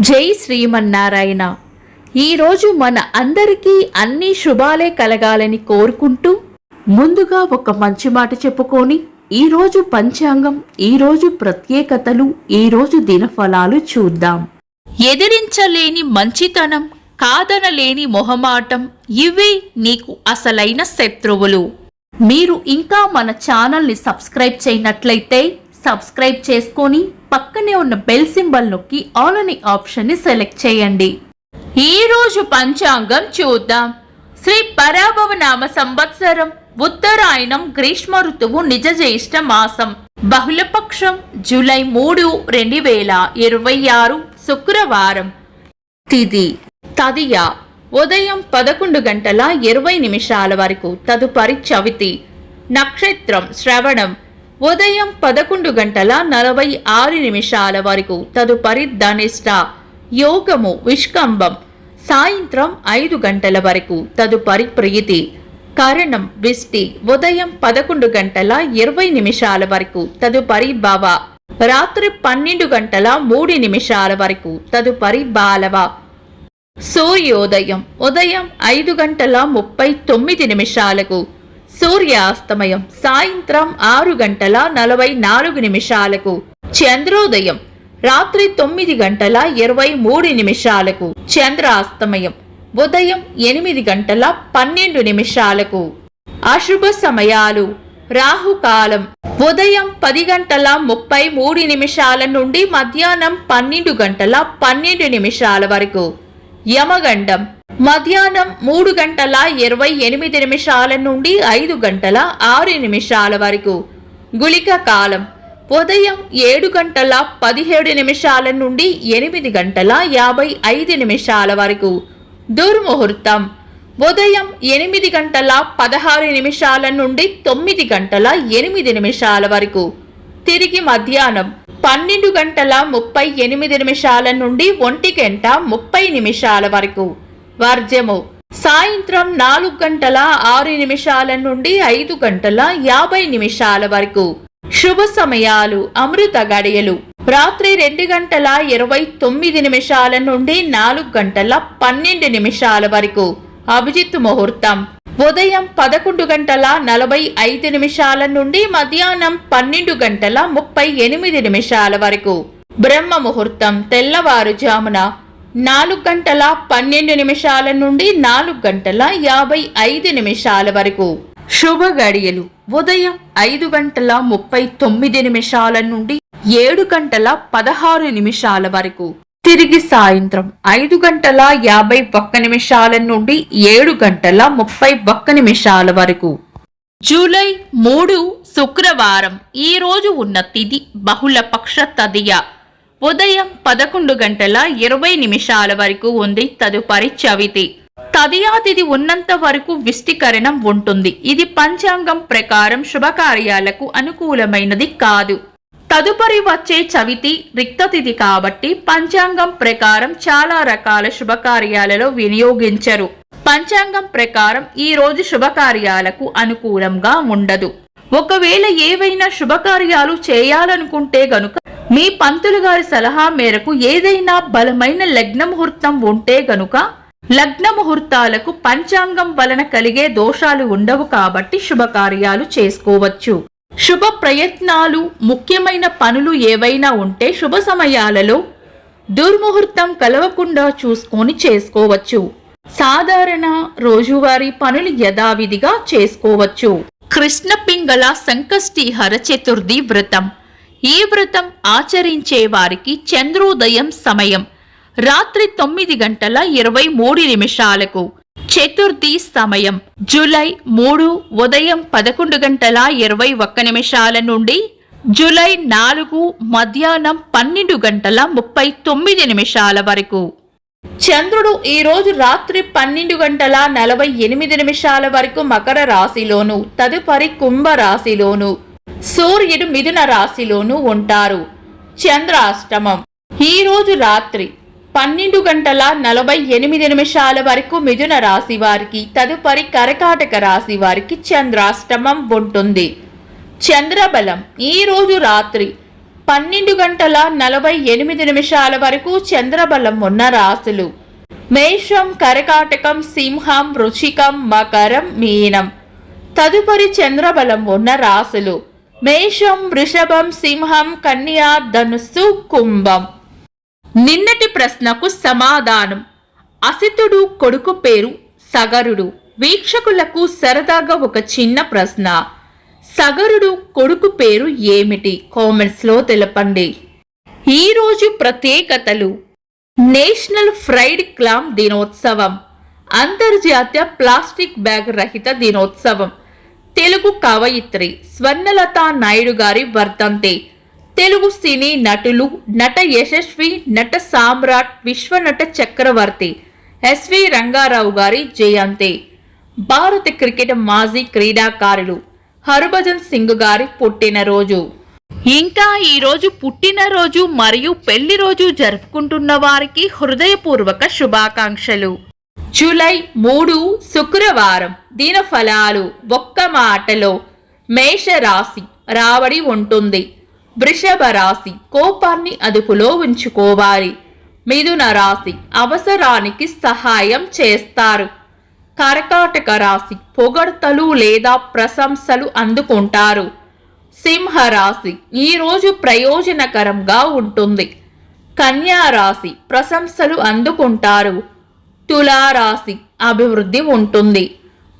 జై శ్రీమన్నారాయణ. ఈరోజు మన అందరికీ అన్ని శుభాలే కలగాలని కోరుకుంటూ ముందుగా ఒక మంచి మాట చెప్పుకొని ఈరోజు పంచాంగం, ఈరోజు ప్రత్యేకతలు, ఈరోజు దినఫలాలు చూద్దాం. ఎదిరించలేని మంచితనం, కాదనలేని మొహమాటం, ఇవే నీకు అసలైన శత్రువులు. మీరు ఇంకా మన ఛానల్ని సబ్స్క్రైబ్ చేయనట్లయితే సబ్స్క్రైబ్ చేసుకొని పక్కనే ఉన్న బెల్ సింబల్ నొక్కి ఆల్ అనే ఆప్షన్ ని సెలెక్ట్ చేయండి. ఈ రోజు పంచాంగం చూద్దాం. శ్రీ పరాభవ నామ సంవత్సరం, ఉత్తరాయణం, గ్రీష్మ ఋతువు, నిజ జ్యేష్ఠ మాసం, బహుళపక్షం, జూలై 3, 2026, శుక్రవారం. తిథి తదియ, ఉదయం 11:20 వరకు, తదుపరి చవితి. నక్షత్రం శ్రవణం, ఉదయం 11:46 వరకు, తదుపరి ధనిష్ట. యోగము విష్కంభం, సాయంత్రం 5 గంటల వరకు, తదుపరి ప్రీతి. కరణం విష్టి, ఉదయం 11:20 వరకు, తదుపరి భవ. రాత్రి 12:03 వరకు, తదుపరి బాలవ. సూర్యోదయం ఉదయం 5:39, సూర్యాస్తమయం సాయంత్రం 6:44. చంద్రోదయం రాత్రి 9:23, చంద్రాస్తమయం ఉదయం 8:12. అశుభ సమయాలు. రాహుకాలం ఉదయం 10:33 నుండి మధ్యాహ్నం 12:12 వరకు. యమగండం మధ్యాహ్నం 3:28 నుండి 5:06 వరకు. గుళిక కాలం ఉదయం 7:17 నుండి 8:55 వరకు. దుర్ముహూర్తం ఉదయం 8:16 నుండి 9:08 వరకు. తిరిగి మధ్యాహ్నం 12:38 నుండి 1:30 వరకు. వర్జము సాయంత్రం 4:06 నుండి 5:50 వరకు. శుభ సమయాలు. అమృత గడియలు రాత్రి 2:29 నుండి 4:12 వరకు. అభిజిత్ ముహూర్తం ఉదయం 11:45 నుండి మధ్యాహ్నం 12:38 వరకు. బ్రహ్మ ముహూర్తం తెల్లవారుజామున 4:12 నుండి 4:55 వరకు. శుభ గడియలు ఉదయం 5:39 నుండి 7:16 వరకు. తిరిగి సాయంత్రం 5:51 నుండి 7:31 వరకు. జూలై 3, శుక్రవారం. ఈ రోజు ఉన్న తిథి బహుళపక్ష తదియ, ఉదయం 11:20 వరకు ఉంది, తదుపరి చవితి. తదియా తిథి ఉన్నంత వరకు విష్టికరణం ఉంటుంది. ఇది పంచాంగం ప్రకారం శుభకార్యాలకు అనుకూలమైనది కాదు. తదుపరి వచ్చే చవితి రిక్త తిథి కాబట్టి పంచాంగం ప్రకారం చాలా రకాల శుభకార్యాలలో వినియోగించరు. పంచాంగం ప్రకారం ఈ రోజు శుభకార్యాలకు అనుకూలంగా ఉండదు. ఒకవేళ ఏవైనా శుభకార్యాలు చేయాలనుకుంటే గనుక మీ పంతులు గారి సలహా మేరకు ఏదైనా బలమైన లగ్న ముహూర్తం ఉంటే గనుక లగ్న ముహూర్తాలకు పంచాంగం వలన కలిగే దోషాలు ఉండవు కాబట్టి శుభకార్యాలు చేసుకోవచ్చు. శుభ ప్రయత్నాలు, ముఖ్యమైన పనులు ఏవైనా ఉంటే శుభ సమయాలలో దుర్ముహూర్తం కలవకుండా చూసుకొని చేసుకోవచ్చు. సాధారణ రోజువారీ పనులు యథావిధిగా చేసుకోవచ్చు. కృష్ణ పింగళ సంకష్టిహర చతుర్థి వ్రతం. ఈ వ్రతం ఆచరించే వారికి చంద్రోదయం సమయం రాత్రి 9:23. చతుర్థి సమయం జూలై 3, ఉదయం 11:21 నుండి జూలై 4, మధ్యాహ్నం 12:39 వరకు. చంద్రుడు ఈ రోజు రాత్రి 12:48 వరకు మకర రాశిలోను, తదుపరి కుంభ రాశిలోను, సూర్యుడు మిథున రాశిలోను ఉంటారు. చంద్రాష్టమం ఈ రోజు రాత్రి 12:48 వరకు మిథున రాశి వారికి, తదుపరి కర్కాటక రాశి వారికి చంద్రాష్టమం ఉంటుంది. చంద్రబలం ఈ రోజు రాత్రి 12:48 వరకు చంద్రబలం ఉన్న రాశులు: మేషం, కర్కాటకం, సింహం, వృశ్చికం, మకరం, మీనం. తదుపరి చంద్రబలం ఉన్న రాశులు: మేషం, వృషభం, సింహం, కన్యా, ధనుస్సు, కుంభం. నిన్నటి ప్రశ్నకు సమాధానం: అసితుడు కొడుకు పేరు సగరుడు. వీక్షకులకు సరదాగా ఒక చిన్న ప్రశ్న: సగరుడు కొడుకు పేరు ఏమిటి? కామెంట్స్లో తెలపండి. ఈరోజు ప్రత్యేకతలు: నేషనల్ ఫ్రైడ్ క్లామ్ దినోత్సవం, అంతర్జాతీయ ప్లాస్టిక్ బ్యాగ్ రహిత దినోత్సవం, తెలుగు కవయిత్రి స్వర్ణలతా నాయుడు గారి వర్ధంతి, తెలుగు సినీ నటులు నట యశస్వి, నట సామ్రాట్, విశ్వనట చక్రవర్తి ఎస్వి రంగారావు గారి జయంతి, భారత క్రికెట్ మాజీ క్రీడాకారులు హర్భజన్ సింగ్ గారి పుట్టినరోజు. ఇంకా ఈరోజు పుట్టినరోజు మరియు పెళ్లి రోజు జరుపుకుంటున్న వారికి హృదయపూర్వక శుభాకాంక్షలు. జూలై 3 శుక్రవారం. దినఫలాలు: ఒక్క మాటలో మేషరాశి రాబడి ఉంటుంది. వృషభ రాశి కోపాన్ని అదుపులో ఉంచుకోవాలి. మిథున రాశి అవసరానికి సహాయం చేస్తారు. కర్కాటక రాశి పొగడ్తలు లేదా ప్రశంసలు అందుకుంటారు. సింహరాశి ఈరోజు ప్రయోజనకరంగా ఉంటుంది. కన్యా రాశి ప్రశంసలు అందుకుంటారు. తులారాశి అభివృద్ధి ఉంటుంది.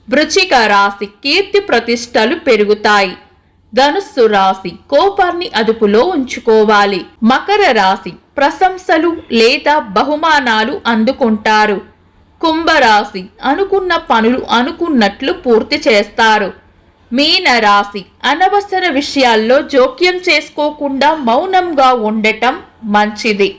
వృశ్చిక రాశి కీర్తి ప్రతిష్టలు పెరుగుతాయి. ధనుస్సు రాశి కోపాన్ని అదుపులో ఉంచుకోవాలి. మకర రాశి ప్రశంసలు లేదా బహుమానాలు అందుకుంటారు. కుంభరాశి అనుకున్న పనులు అనుకున్నట్లు పూర్తి చేస్తారు. మీన రాశి అనవసర విషయాల్లో జోక్యం చేసుకోకుండా మౌనంగా ఉండటం మంచిది.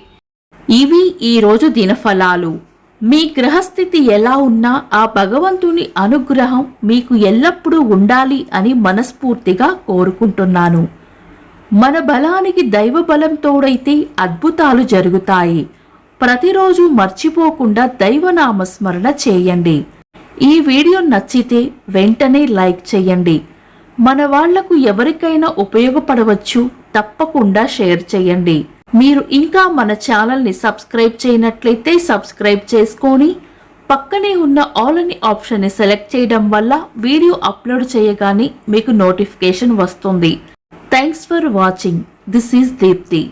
ఇవి ఈరోజు దినఫలాలు. మీ గ్రహస్థితి ఎలా ఉన్నా ఆ భగవంతుని అనుగ్రహం మీకు ఎల్లప్పుడూ ఉండాలి అని మనస్ఫూర్తిగా కోరుకుంటున్నాను. మన బలానికి దైవ బలం తోడైతే అద్భుతాలు జరుగుతాయి. ప్రతిరోజు మర్చిపోకుండా దైవనామస్మరణ చేయండి. ఈ వీడియో నచ్చితే వెంటనే లైక్ చేయండి. మన వాళ్లకు ఎవరికైనా ఉపయోగపడవచ్చు, తప్పకుండా షేర్ చేయండి. మీరు ఇంకా మన ఛానల్ని సబ్స్క్రైబ్ చేయనట్లయితే సబ్స్క్రైబ్ చేసుకొని పక్కనే ఉన్న ఆల్ అని ఆప్షన్ని సెలెక్ట్ చేయడం వల్ల వీడియో అప్లోడ్ చేయగానే మీకు నోటిఫికేషన్ వస్తుంది. Thanks for watching. This is Deepti.